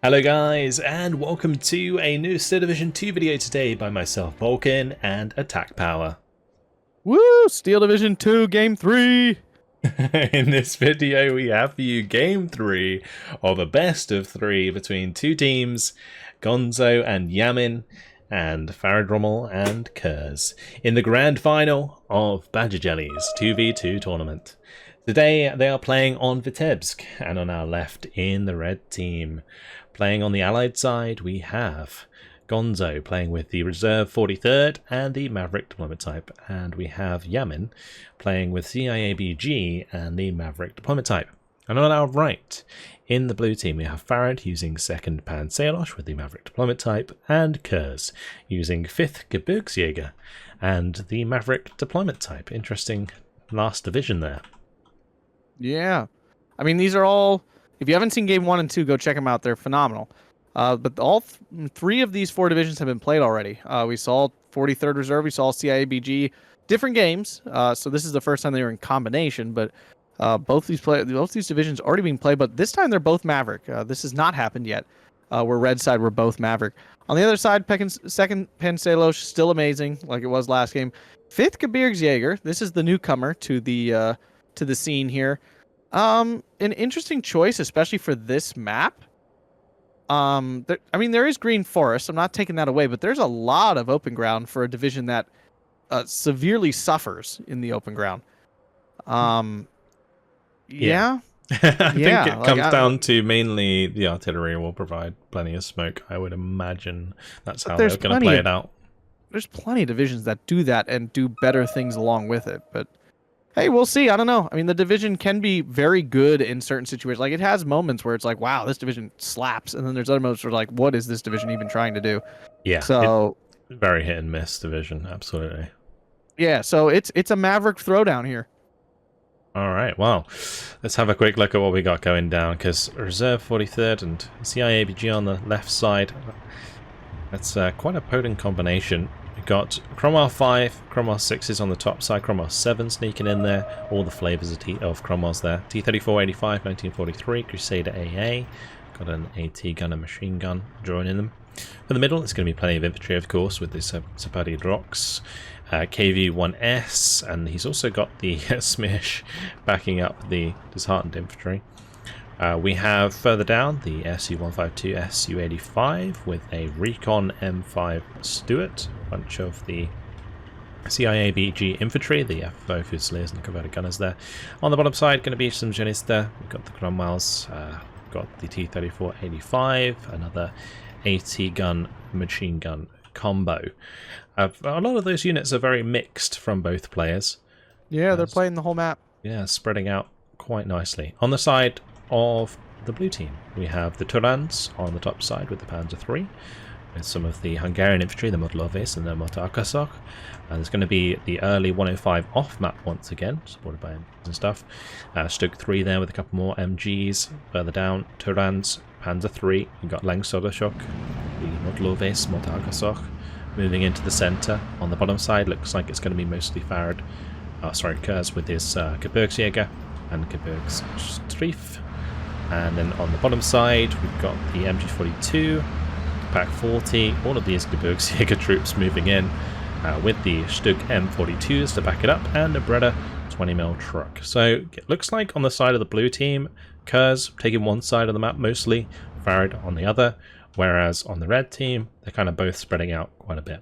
Hello guys, and welcome to a new Steel Division 2 video today by myself, Vulcan, and Attack Power. Woo! Steel Division 2 Game 3! In this video we have for you Game 3 of a best of 3 between two teams, Gonzo and Yamin, and Farid Rommel and Khers, in the grand final of Battlegroups 2v2 tournament. Today they are playing on Vitebsk, and on our left in the red team. Playing on the allied side, we have Gonzo playing with the Rezerv 43rd and the Maverick deployment type, and we have Yamin playing with CIABG and the Maverick deployment type. And on our right, in the blue team, we have Farid using 2nd Páncéloshadosztály with the Maverick deployment type, and Khers using 5th Gebirgsjäger and the Maverick deployment type. Interesting last division there. Yeah. I mean, these are all... If you haven't seen Game 1 and 2, go check them out. They're phenomenal. But all three of these four divisions have been played already. We saw 43rd Reserve, we saw CIABG, different games. So this is the first time they were in combination, but both these divisions already being played, but this time they're both Maverick. This has not happened yet. Where red side were both Maverick. On the other side, 2nd Páncéloshadosztály, still amazing, like it was last game. 5th Gebirgsjäger, this is the newcomer to the scene here. An interesting choice, especially for this map. There is green forest. I'm not taking that away, but there's a lot of open ground for a division that severely suffers in the open ground. Yeah. I think it comes down to mainly the artillery will provide plenty of smoke. I would imagine that's how they're going to play it out. There's plenty of divisions that do that and do better things along with it, but hey, we'll see. I don't know. I mean, the division can be very good in certain situations. Like, it has moments where it's like, wow, this division slaps. And then there's other moments where like, what is this division even trying to do? Yeah. So very hit and miss division. Absolutely. Yeah. So it's a Maverick throwdown here. All right. Well, let's have a quick look at what we got going down, because Reserve 43rd and CIABG on the left side. That's quite a potent combination. Got Cromwell 5, Cromwell 6s on the top side, Cromwell 7 sneaking in there, all the flavours of Cromwell's there. T-34-85, 1943, Crusader AA, got an AT gun and machine gun joining them. For the middle, it's going to be plenty of infantry, of course, with this Sapadi Rocks, KV-1S, and he's also got the Smish backing up the disheartened infantry. We have further down the SU-152 SU-85 with a Recon M5 Stuart, a bunch of the CIABG infantry, the FO Fusiliers and the converted gunners there. On the bottom side, going to be some Janista. We've got the Cromwells, got the T-34-85, another AT gun machine gun combo. A lot of those units are very mixed from both players. Yeah, they're playing the whole map. Yeah, spreading out quite nicely. On the side of the blue team, we have the Turans on the top side with the Panzer III, with some of the Hungarian infantry, the Modlovis and the Motakasok, and there's going to be the early 105 off map once again, supported by MGs and stuff. Stug 3 there with a couple more MGs. Further down, Turans, Panzer III, you've got Langsodashok, the Modlovis, Motakasok, moving into the centre. On the bottom side, looks like it's going to be mostly Khers with his Gebirgsjäger and Gebirgsstreif. And then on the bottom side, we've got the MG42, Pack 40, all of these Gebirgsjäger troops moving in with the Stug M42s to back it up, and a Breda 20mm truck. So it looks like on the side of the blue team, Khers taking one side of the map mostly, Farid on the other, whereas on the red team, they're kind of both spreading out quite a bit.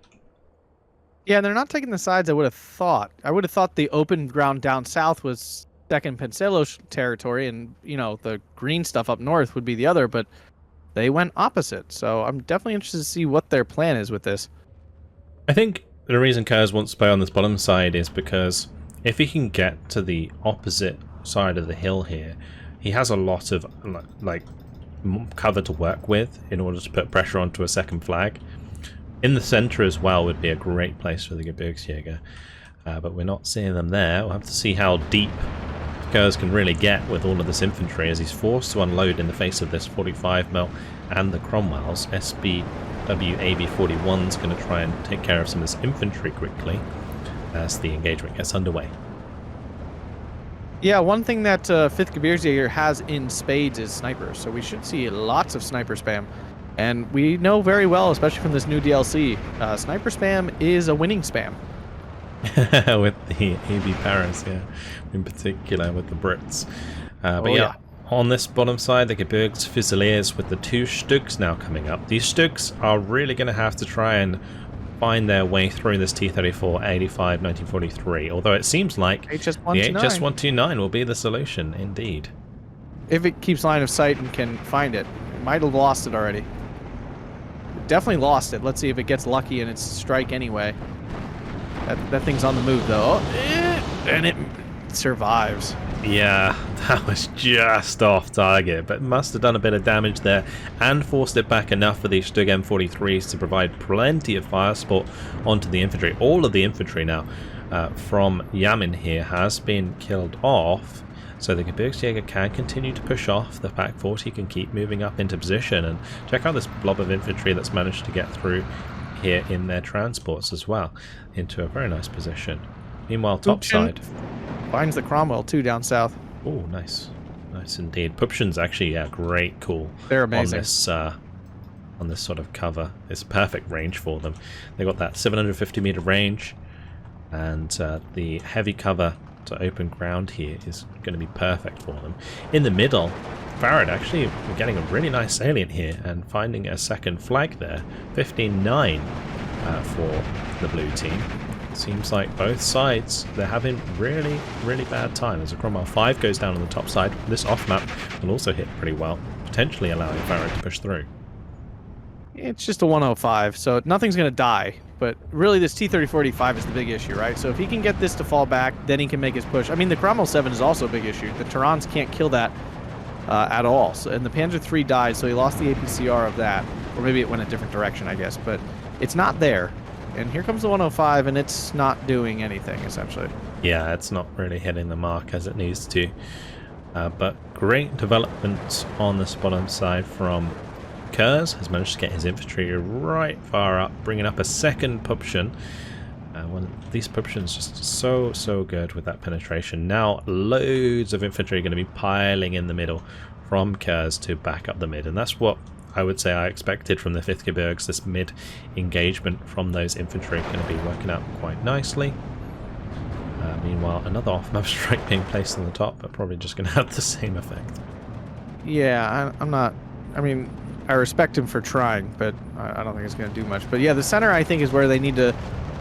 Yeah, they're not taking the sides I would have thought. I would have thought the open ground down south was 2nd Páncéloshadosztály territory, and the green stuff up north would be the other, but they went opposite. So I'm definitely interested to see what their plan is with this. I think the reason Khers wants to play on this bottom side is because if he can get to the opposite side of the hill here, he has a lot of like cover to work with in order to put pressure onto a second flag. In the center as well would be a great place for the Gebirgsjäger, but we're not seeing them there. We'll have to see how deep Khers can really get with all of this infantry, as he's forced to unload in the face of this 45mm and the Cromwells. SBW AB-41's going to try and take care of some of this infantry quickly as the engagement gets underway. Yeah, one thing that 5th Gebirgsjäger has in spades is snipers, so we should see lots of sniper spam. And we know very well, especially from this new DLC, sniper spam is a winning spam. With the AB Paris, yeah, in particular with the Brits. But yeah, on this bottom side, the Gebirgs Fusiliers with the 2 Stugs now coming up. These Stugs are really going to have to try and find their way through this T-34 85 1943, although it seems like the HS-129 will be the solution, indeed. If it keeps line of sight and can find it. It might have lost it already. Definitely lost it. Let's see if it gets lucky and it's strike anyway. That thing's on the move, though. And it survives. Yeah, that was just off target, but must have done a bit of damage there and forced it back enough for these Stug M43s to provide plenty of fire support onto the infantry. All of the infantry now from Yamin here has been killed off, so the Gebirgsjäger can continue to push off. The Pak 40 can keep moving up into position, and check out this blob of infantry that's managed to get through here in their transports as well into a very nice position. Meanwhile, topside finds the Cromwell too down south. Oh, nice. Nice indeed. Pupshin's actually, yeah, great call. They're amazing. On this sort of cover. It's perfect range for them. They got that 750 meter range, and the heavy cover to open ground here is going to be perfect for them. In the middle, Farid actually getting a really nice salient here and finding a second flag there. 15-9 for the blue team. Seems like both sides, they're having really, really bad time. As a Cromwell 5 goes down on the top side, this off-map will also hit pretty well, potentially allowing Farid to push through. It's just a 105, so nothing's going to die. But really, this T-3045 is the big issue, right? So if he can get this to fall back, then he can make his push. I mean, the Cromwell 7 is also a big issue. The Terrans can't kill that at all. So, and the Panzer 3 died, so he lost the APCR of that. Or maybe it went a different direction, I guess. But it's not there. And here comes the 105, and it's not doing anything, essentially. Yeah, it's not really hitting the mark as it needs to. But great development on the bottom side from Khers. Has managed to get his infantry right far up, bringing up a second Pupshin. These Pupshins just so good with that penetration. Now loads of infantry are going to be piling in the middle from Khers to back up the mid, and that's what I would say I expected from the 5th Gebirgs. This mid engagement from those infantry going to be working out quite nicely. Meanwhile, another off-map strike being placed on the top, but probably just going to have the same effect. Yeah, I'm not... I mean, I respect him for trying, but I don't think it's going to do much. But yeah, the center, I think, is where they need to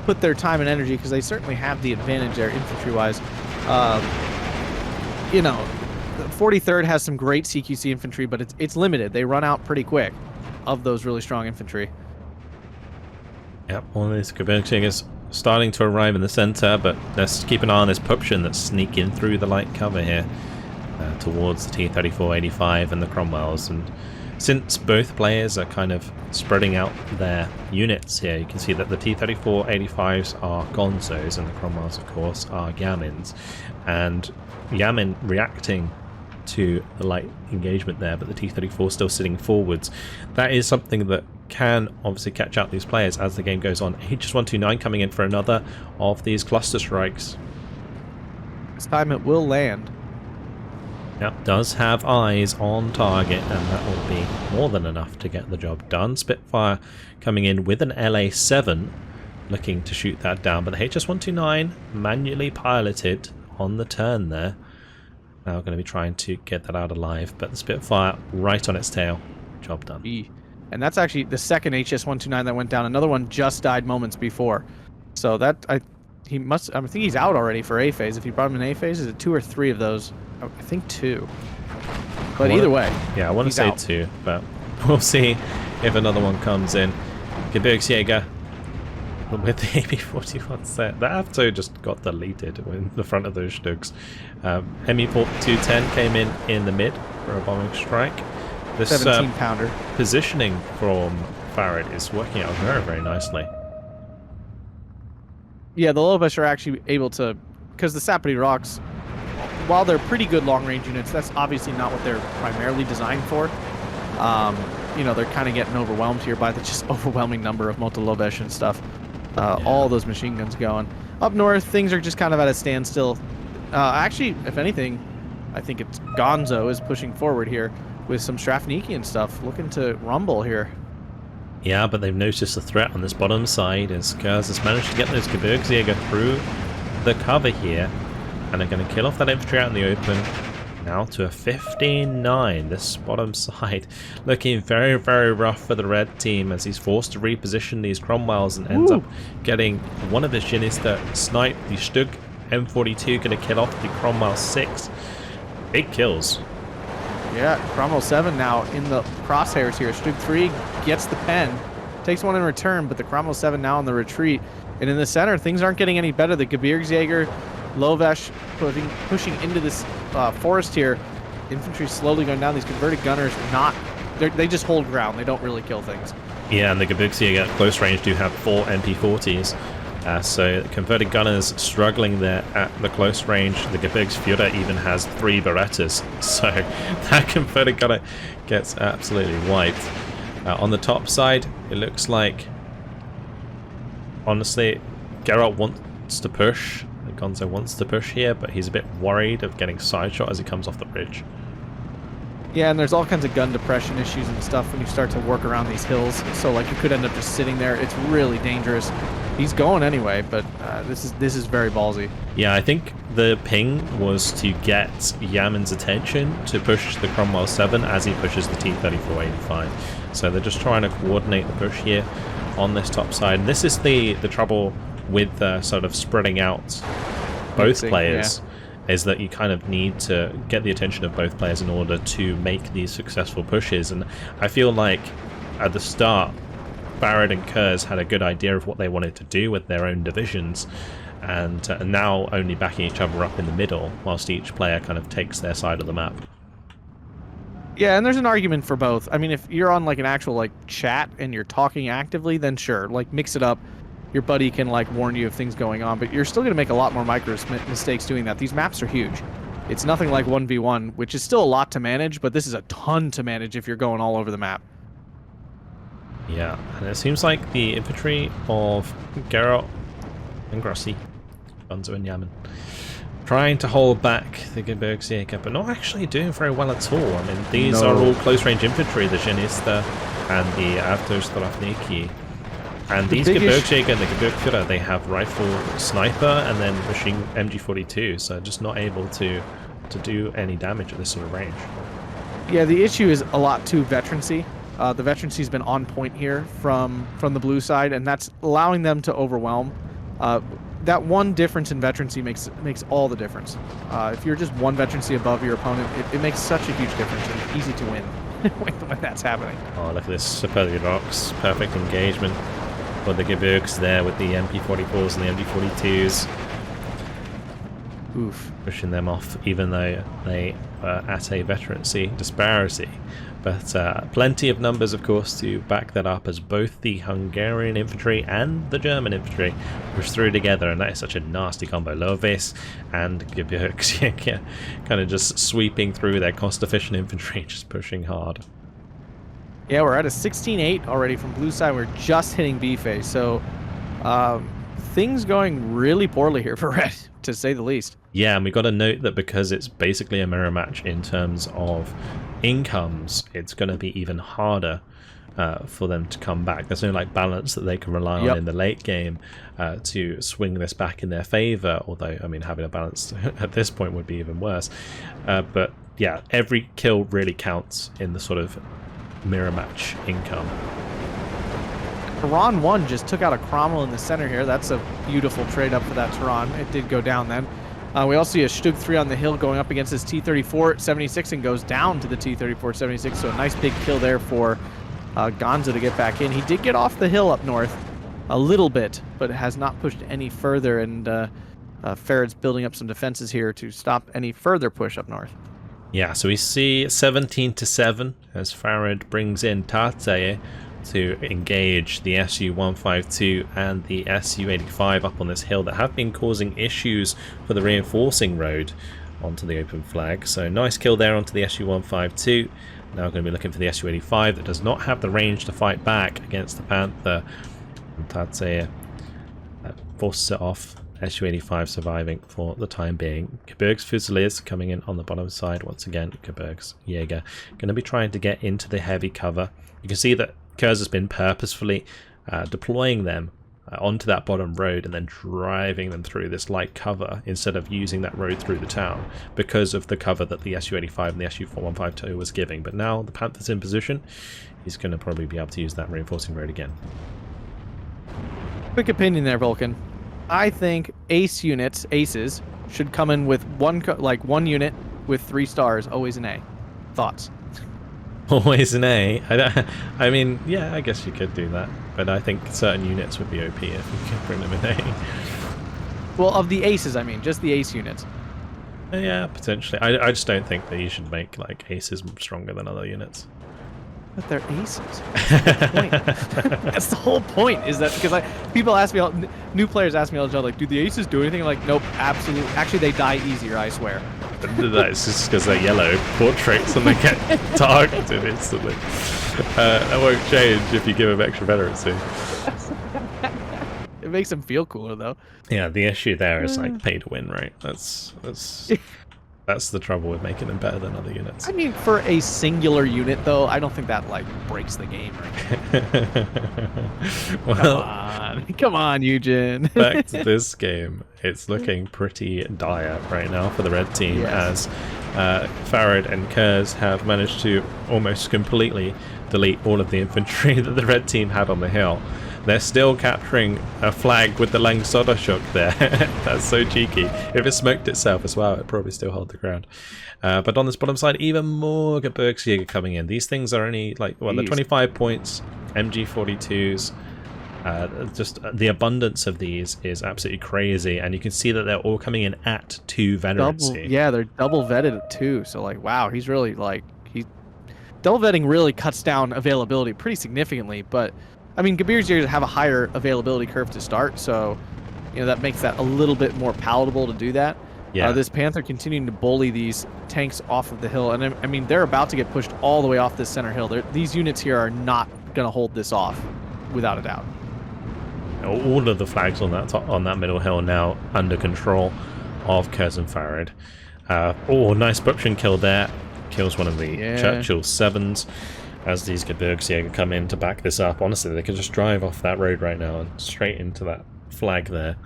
put their time and energy, because they certainly have the advantage there infantry-wise. You know, the 43rd has some great CQC infantry, but it's limited. They run out pretty quick of those really strong infantry. Yep, all these Gebirgsjägers starting to arrive in the center, but let's keep an eye on this Pupshin that's sneaking through the light cover here towards the T-34-85 and the Cromwells. And since both players are kind of spreading out their units here, you can see that the T-34-85s are Gonzos and the Cromwells, of course, are Yamins. And Yamin reacting to the light engagement there, but the T-34 still sitting forwards. That is something that can obviously catch out these players as the game goes on. HS-129 coming in for another of these cluster strikes. This time it will land. Yep, does have eyes on target, and that will be more than enough to get the job done. Spitfire coming in with an LA-7, looking to shoot that down, but the HS-129 manually piloted on the turn there. Now going to be trying to get that out alive, but the Spitfire right on its tail. Job done. And that's actually the second HS-129 that went down. Another one just died moments before. So that, I think he's out already for A phase. If you brought him in A phase, is it 2 or 3 of those? I think 2. But either way, yeah, I want to say out. 2, but we'll see if another one comes in. Gebirgsjäger with the AB-41 set. That AFTO just got deleted in the front of those Stugs. ME-210 came in the mid for a bombing strike. This 17-pounder. Positioning from Farid is working out very, very nicely. Yeah, the Lobos are actually able to, because the Sapody Rocks, while they're pretty good long-range units, that's obviously not what they're primarily designed for. You know, they're kind of getting overwhelmed here by the just overwhelming number of Motolobesh and stuff. All those machine guns going. Up north, things are just kind of at a standstill. Actually, if anything, I think it's Gonzo is pushing forward here with some Strafniki and stuff, looking to rumble here. Yeah, but they've noticed a threat on this bottom side as Khers has managed to get those Gebirgsjäger through the cover here, and are going to kill off that infantry out in the open. Now to a 15-9, this bottom side looking very, very rough for the red team as he's forced to reposition these Cromwells and ends up getting one of his Jinnista sniped. The Stug M42 going to kill off the Cromwell 6. Big kills. Yeah, Cromwell 7 now in the crosshairs here. Stug 3 gets the pen, takes one in return, but the Cromwell 7 now on the retreat. And in the center, things aren't getting any better. The Gebirgsjäger, Lovesh pushing into this forest here. Infantry slowly going down. These converted gunners they just hold ground. They don't really kill things. Yeah, and the Gebirgsjäger at close range do have 4 MP40s. So the converted gunners struggling there at the close range. The Gebirgsführer even has 3 Berettas. So that converted gunner gets absolutely wiped. On the top side, it looks like, honestly, Geralt wants to push. Gonzo wants to push here, but he's a bit worried of getting side shot as he comes off the ridge. Yeah, and there's all kinds of gun depression issues and stuff when you start to work around these hills. So like you could end up just sitting there. It's really dangerous. He's going anyway, but this is very ballsy. Yeah, I think the ping was to get Yamin's attention to push the Cromwell 7 as he pushes the T-34-85. So they're just trying to coordinate the push here on this top side. And this is the trouble with sort of spreading out both players, is that you kind of need to get the attention of both players in order to make these successful pushes. And I feel like at the start, Farid and Khers had a good idea of what they wanted to do with their own divisions, and now only backing each other up in the middle, whilst each player kind of takes their side of the map. Yeah, and there's an argument for both. I mean, if you're on like an actual like chat and you're talking actively, then sure, like mix it up. Your buddy can like warn you of things going on, but you're still going to make a lot more micro mistakes doing that. These maps are huge. It's nothing like 1v1, which is still a lot to manage, but this is a ton to manage if you're going all over the map. Yeah, and it seems like the infantry of Geralt and Grossi, Gonzo and Yamin, trying to hold back the Gebirgsjäger, but not actually doing very well at all. I mean, these are all close-range infantry, the Jinnista and the Avtostrafniki. And these Gebirgsjäger and the Gebirgsführer, they have rifle sniper and then machine MG42, so just not able to do any damage at this sort of range. Yeah, the issue is a lot too veterancy. The veterancy's been on point here from the blue side, and that's allowing them to overwhelm. That one difference in veterancy makes all the difference. If you're just one veterancy above your opponent, it makes such a huge difference, and it's easy to win when that's happening. Oh, look at this Superly Rocks, perfect engagement for the Gebirgs there with the MP44s and the MG42s. Oof. Pushing them off, even though they were at a veterancy disparity. But plenty of numbers, of course, to back that up, as both the Hungarian infantry and the German infantry push through together, and that is such a nasty combo. Lovis and Gebirgsjäger kind of just sweeping through their cost-efficient infantry, just pushing hard. Yeah, we're at a 16-8 already from blue side. We're just hitting B phase, so things going really poorly here for red, to say the least. Yeah, and we've got to note that because it's basically a mirror match in terms of incomes, it's going to be even harder for them to come back. There's no like balance that they can rely on in the late game to swing this back in their favor, although I mean having a balance at this point would be even worse. But yeah, every kill really counts in the sort of mirror match income. Tehran 1 just took out a Cromwell in the center here. That's a beautiful trade up for that Tehran. It did go down then. We also see a Stug 3 on the hill going up against his T-34-76 and goes down to the T-34-76. So a nice big kill there for Gonzo to get back in. He did get off the hill up north a little bit, but has not pushed any further. And Farid's building up some defenses here to stop any further push up north. Yeah, so we see 17-7 as Farid brings in Siedlce to engage the Su-152 and the Su-85 up on this hill that have been causing issues for the reinforcing road onto the open flag. So nice kill there onto the Su-152. Now we're going to be looking for the Su-85 that does not have the range to fight back against the Panther. And Siedlce forces it off Su-85 surviving for the time being. Gebirgs Fusiliers coming in on the bottom side once again. Gebirgs Jäger going to be trying to get into the heavy cover. You can see that Khers has been purposefully deploying them onto that bottom road and then driving them through this light cover instead of using that road through the town because of the cover that the Su-85 and the Su-4152 was giving. But now the Panther's in position, he's going to probably be able to use that reinforcing road again. Quick opinion there, Vulcan. I think aces should come in with one unit with 3 stars, always an A. Thoughts? Always an A. I mean, yeah, I guess you could do that, but I think certain units would be OP if you could bring them in A. Well, of the aces, I mean, just the ace units. Yeah, potentially. I just don't think that you should make like aces stronger than other units. But they're aces. That's the point. That's the whole point. Is that because people ask me, new players ask me all the time, like, do the aces do anything? I'm like, nope, absolutely. Actually, they die easier, I swear. That's just because they're yellow portraits and they get targeted instantly. That won't change if you give them extra veterancy. It makes them feel cooler, though. Yeah, the issue there is like pay to win, right? That's the trouble with making them better than other units. I mean, for a singular unit, though, I don't think that like breaks the game. Right? Well, come on, Eugen. Back to this game, it's looking pretty dire right now for the red team, as Farid and Khers have managed to almost completely delete all of the infantry that the red team had on the hill. They're still capturing a flag with the Langsodderschuk there. That's so cheeky. If it smoked itself as well, it'd probably still hold the ground. But on this bottom side, even more Gebirgsjäger coming in. These things are only like, well, they're 25 points, MG42s. Just the abundance of these is absolutely crazy, and you can see that they're all coming in at 2 veterancy. Yeah, they're double vetted at 2. So like, wow, he's really like double vetting really cuts down availability pretty significantly. But I mean, Gebirgsjägers have a higher availability curve to start, so you know that makes that a little bit more palatable to do that. Yeah. This Panther continuing to bully these tanks off of the hill, and I mean they're about to get pushed all the way off this center hill. These units here are not going to hold this off, without a doubt. All of the flags on that middle hill now under control of Khers and Farid. Oh, nice Buption kill there. Kills one of the Churchill 7s. As these Gebirgsjäger come in to back this up. Honestly, they could just drive off that road right now and straight into that flag there.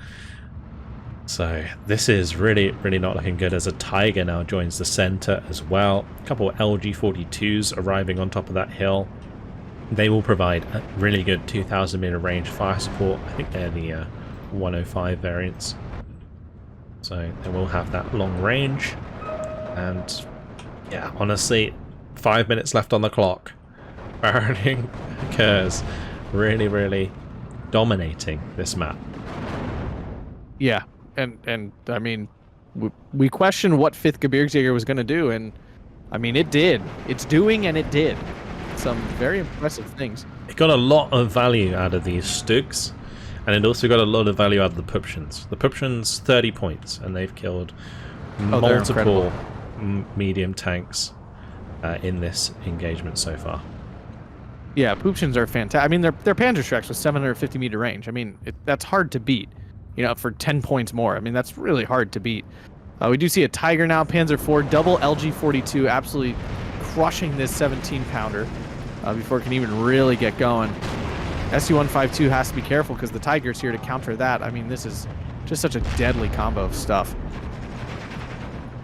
So this is really, really not looking good, as a Tiger now joins the center as well. A couple of LG42s arriving on top of that hill. They will provide a really good 2,000 meter range fire support. I think they're the 105 variants. So they will have that long range. And yeah, honestly, 5 minutes left on the clock. Farid and Khers really, really dominating this map. Yeah, and I mean, we questioned what 5th Gebirgsjäger was going to do, and I mean, it did. It's doing, and it did some very impressive things. It got a lot of value out of these Stugs, and it also got a lot of value out of the Puptions. The Puptions, 30 points, and they've killed multiple medium tanks in this engagement so far. Yeah, Puptions are fantastic. I mean, they're Panzerschrecks with 750 meter range. I mean, that's hard to beat, you know, for 10 points more. I mean, that's really hard to beat. We do see a Tiger now, Panzer IV, double LG42, absolutely crushing this 17-pounder before it can even really get going. Su-152 has to be careful because the Tiger's here to counter that. I mean, this is just such a deadly combo of stuff.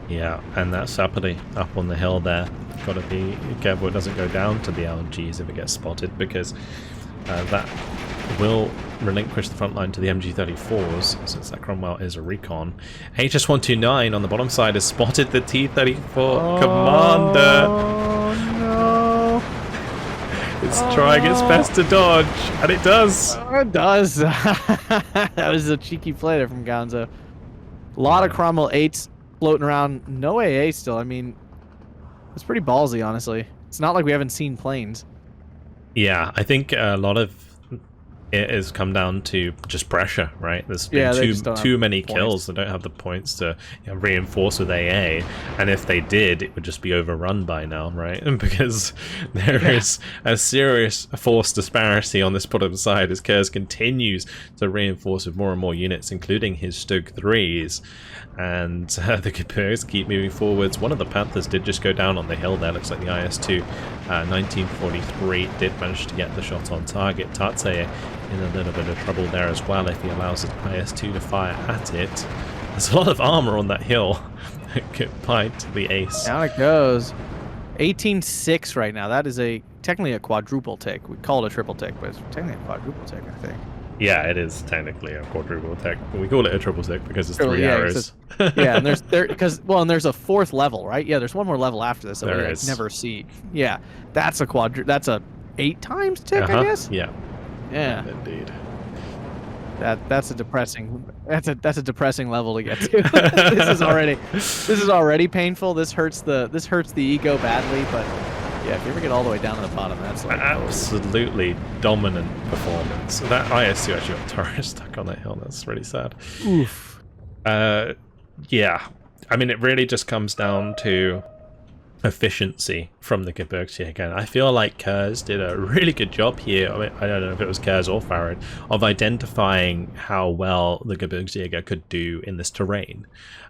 Yeah, and that Sapody up on the hill there. Got to be careful it doesn't go down to the LMGs if it gets spotted, because that will relinquish the front line to the MG34s, since that Cromwell is a recon. HS129 on the bottom side has spotted the T-34 Commander. No. It's trying its best to dodge, and it does. It does. That was a cheeky play there from Gonzo. A lot of Cromwell 8s floating around. No AA still. I mean, it's pretty ballsy, honestly. It's not like we haven't seen planes. Yeah, I think a lot of it has come down to just pressure, right? There's Yeah, they been just don't too have many points. kills. They don't have the points to reinforce with AA, and if they did, it would just be overrun by now, right? Because there is a serious force disparity on this bottom side as Khers continues to reinforce with more and more units, including his Stug 3s, and the Khpers keep moving forwards. One of the Panthers did just go down on the hill there. Looks like the IS-2 1943 did manage to get the shot on target. Siedlce in a little bit of trouble there as well if he allows his IS-2 to fire at it. There's a lot of armor on that hill. Goodbye to the ace. Down it goes. 18-6 right now. That is technically a quadruple tick. We call it a triple tick, but it's technically a quadruple tick, I think. Yeah, it is technically a quadruple tick. We call it a triple tick because it's 3 yeah, arrows. Yeah, and there's a fourth level, right? Yeah, there's one more level after this that There we is. never see. Yeah, that's a 8 times tick, I guess. Yeah. Yeah. Indeed. That's a depressing level to get to. This is already painful. This hurts the ego badly, but yeah, if you ever get all the way down to the bottom, that's like absolutely dominant performance. That IS-2 actually got turret stuck on that hill. That's really sad. Oof. Yeah. I mean, it really just comes down to efficiency from the Gebirgsjäger again. I feel like Khers did a really good job here. I mean, I don't know if it was Khers or Farid, of identifying how well the Gebirgsjäger could do in this terrain.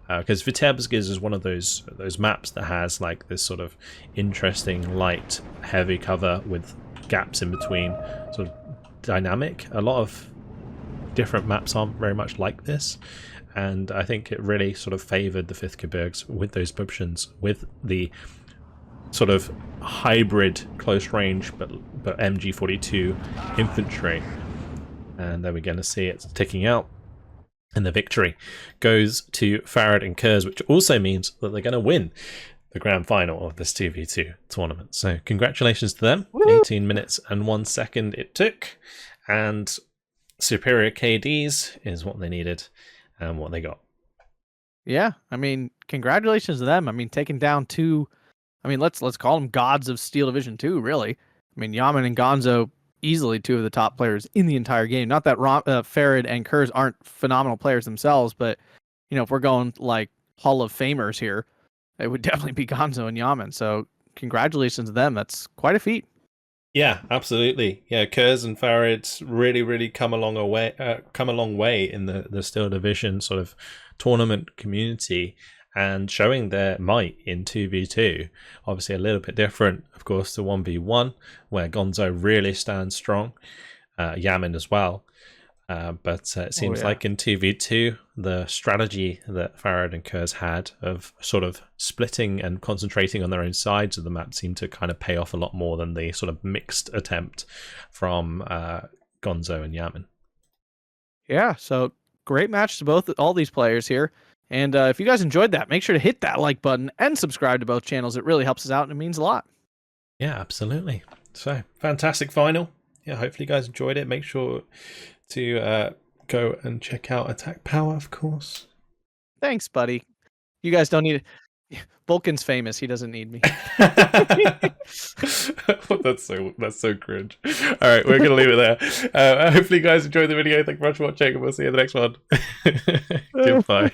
Because Vitebsk is one of those maps that has like this sort of interesting light, heavy cover with gaps in between, sort of dynamic. A lot of different maps aren't very much like this, and I think it really sort of favoured the 5th Gebirgs with those options, with the sort of hybrid close range but MG42 infantry. And then we're going to see it ticking out. And the victory goes to Farid and Khers, which also means that they're going to win the grand final of this 2v2 tournament. So congratulations to them. Woo! 18 minutes and 1 second it took. And superior KDs is what they needed and what they got. Yeah, I mean, congratulations to them. I mean, taking down two, I mean, let's call them gods of Steel Division 2, really. I mean, Yamin and Gonzo, easily two of the top players in the entire game. Not that Farid and Khers aren't phenomenal players themselves, but, you know, if we're going like Hall of Famers here, it would definitely be Gonzo and Yamin. So congratulations to them. That's quite a feat. Yeah, absolutely. Yeah, Khers and Farid really come a long way in the Steel Division sort of tournament community, and showing their might in 2v2. Obviously a little bit different, of course, to 1v1, where Gonzo really stands strong, Yamin as well. But it seems like in 2v2, the strategy that Farid and Khers had of sort of splitting and concentrating on their own sides of the map seemed to kind of pay off a lot more than the sort of mixed attempt from Gonzo and Yamin. Yeah, so great match to all these players here. And if you guys enjoyed that, make sure to hit that like button and subscribe to both channels. It really helps us out and it means a lot. Yeah, absolutely. So, fantastic final. Yeah, hopefully you guys enjoyed it. Make sure to go and check out Attack Power, of course. Thanks, buddy. You guys don't need it. Vulcan's famous. He doesn't need me. That's so cringe. All right, we're gonna leave it there. Hopefully you guys enjoyed the video. Thank you very much for watching, and we'll see you in the next one. Goodbye.